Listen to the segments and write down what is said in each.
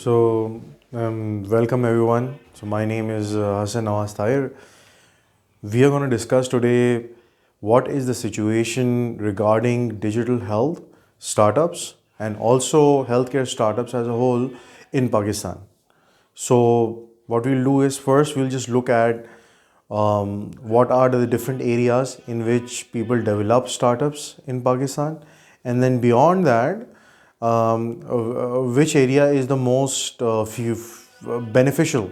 Welcome everyone. So, my name is Hassan Nawaz Tahir. We are going to discuss today what is the situation regarding digital health startups and also healthcare startups as a whole in Pakistan. So, what we'll do is first we'll just look at what are the different areas in which people develop startups in Pakistan, and then beyond that, which area is the most beneficial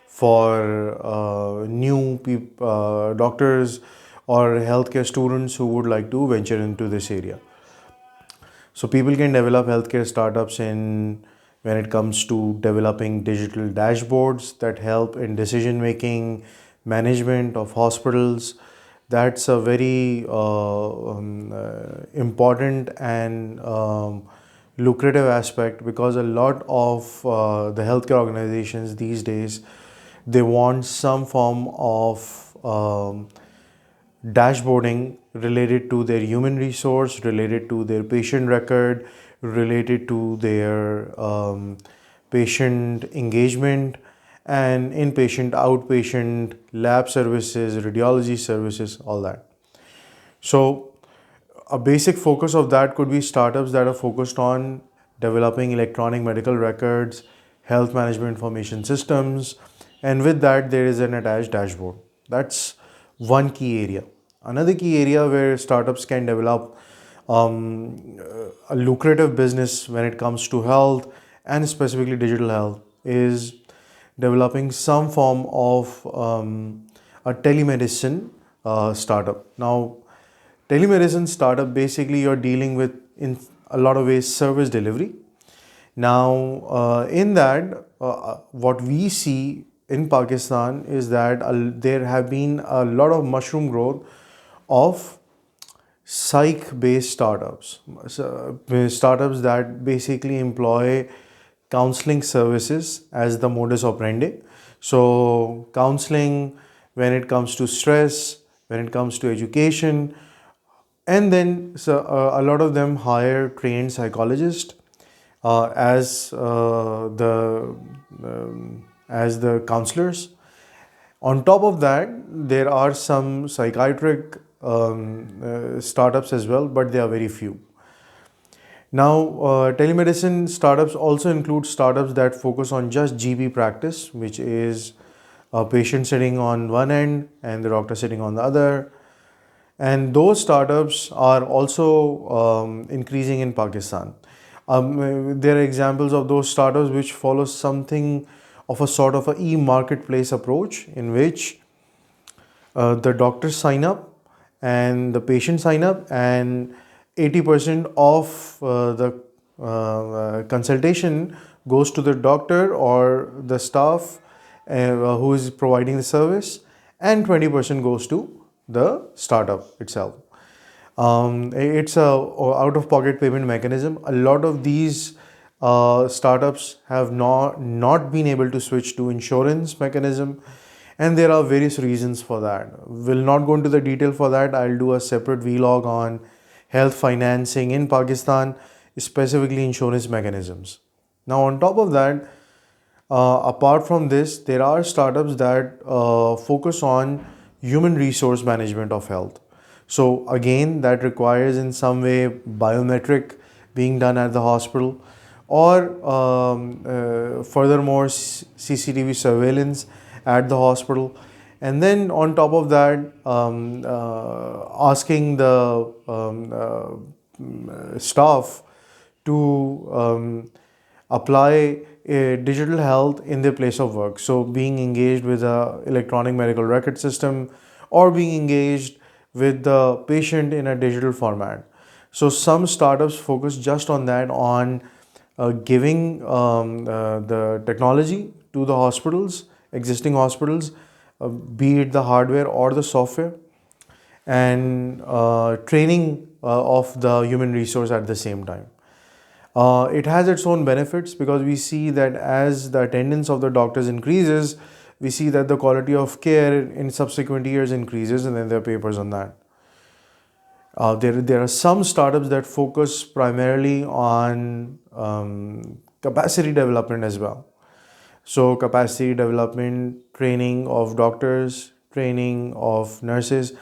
for doctors or healthcare students who would like to venture into this area. So people can develop healthcare startups in when it comes to developing digital dashboards that help in decision making, management of hospitals. That's a very important and lucrative aspect, because a lot of the healthcare organizations these days, they want some form of dashboarding related to their human resource, related to their patient record, related to their patient engagement, and inpatient, outpatient, lab services, radiology services, all that. So, a basic focus of that could be startups that are focused on developing electronic medical records, health management information systems, and with that, there is an attached dashboard. That's one key area. Another key area where startups can develop a lucrative business when it comes to health and specifically digital health is developing some form of a telemedicine startup. Now, telemedicine startup, basically you're dealing with, in a lot of ways, service delivery. Now, in that, what we see in Pakistan is that there have been a lot of mushroom growth of psych based startups. Startups that basically employ counseling services as the modus operandi. So, counseling when it comes to stress, when it comes to education, and then a lot of them hire trained psychologists as the counselors. On top of that, there are some psychiatric startups as well, but they are very few. Now, telemedicine startups also include startups that focus on just GP practice, which is a patient sitting on one end and the doctor sitting on the other. And those startups are also increasing in Pakistan. There are examples of those startups which follow something of a sort of a e-marketplace approach, in which the doctors sign up and the patient sign up, and 80% of the consultation goes to the doctor or the staff who is providing the service, and 20% goes to the startup itself. It's a out of pocket payment mechanism. A lot of these startups have not been able to switch to insurance mechanism, and there are various reasons for that. We'll not go into the detail for that. I'll do a separate vlog on health financing in Pakistan, specifically insurance mechanisms. Now, on top of that, apart from this, there are startups that focus on human resource management of health. So again, that requires in some way biometric being done at the hospital, or furthermore CCTV surveillance at the hospital. And then on top of that, asking the staff to apply digital health in their place of work. So being engaged with a electronic medical record system, or being engaged with the patient in a digital format. So some startups focus just on that, on giving the technology to the hospitals, existing hospitals, be it the hardware or the software, and training of the human resource at the same time. It has its own benefits, because we see that as the attendance of the doctors increases, we see that the quality of care in subsequent years increases, and then there are papers on that. There are some startups that focus primarily on capacity development as well. So capacity development, training of doctors, training of nurses.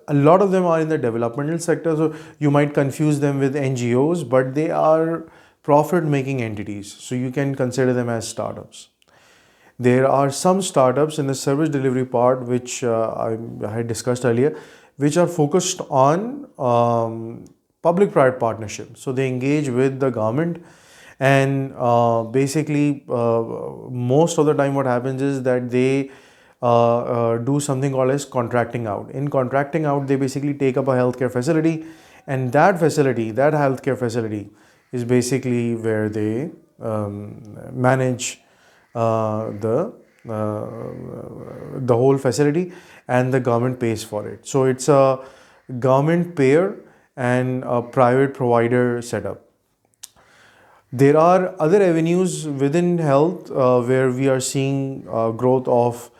A lot of them are in the developmental sector, so you might confuse them with NGOs, but they are profit making entities. So you can consider them as startups. There are some startups in the service delivery part, which I had discussed earlier, which are focused on public-private partnership. So they engage with the government, and basically, most of the time, what happens is that they do something called as contracting out. In contracting out, they basically take up a healthcare facility, and that facility, that healthcare facility, is basically where they manage the whole facility, and the government pays for it. So it's a government payer and a private provider setup. There are other avenues within health where we are seeing growth of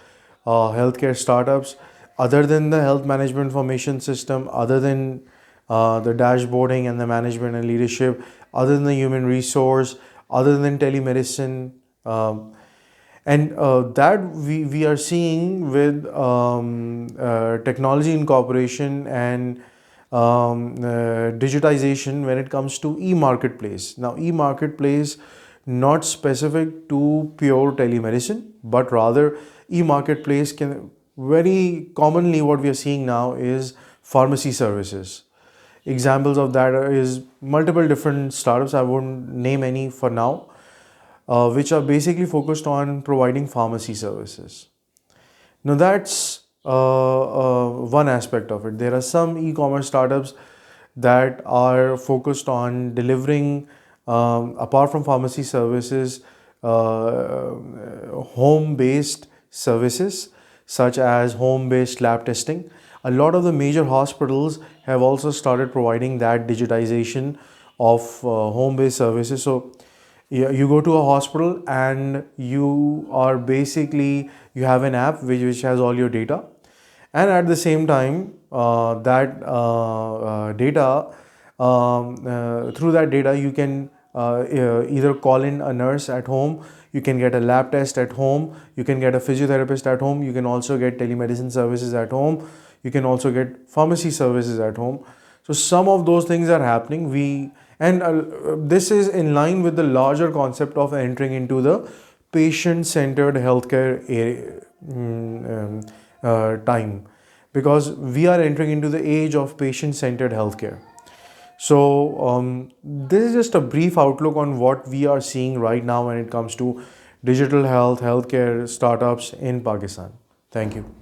healthcare startups, other than the health management information system, other than the dashboarding and the management and leadership, other than the human resource, other than telemedicine. And that we are seeing with technology incorporation and digitization when it comes to e-marketplace. Now, e-marketplace not specific to pure telemedicine, but rather e-marketplace can very commonly what we are seeing now is pharmacy services. Examples of that is multiple different startups. I won't name any for now, which are basically focused on providing pharmacy services. Now that's one aspect of it. There are some e-commerce startups that are focused on delivering, apart from pharmacy services, home-based services such as home-based lab testing. A lot of the major hospitals have also started providing that digitization of home-based services. So you go to a hospital and you are basically, you have an app which has all your data, and at the same time that data, through that data you can either call in a nurse at home, you can get a lab test at home, you can get a physiotherapist at home, you can also get telemedicine services at home, you can also get pharmacy services at home. So some of those things are happening. This is in line with the larger concept of entering into the patient-centered healthcare time, because we are entering into the age of patient-centered healthcare. So this is just a brief outlook on what we are seeing right now when it comes to digital health, healthcare startups in Pakistan. Thank you.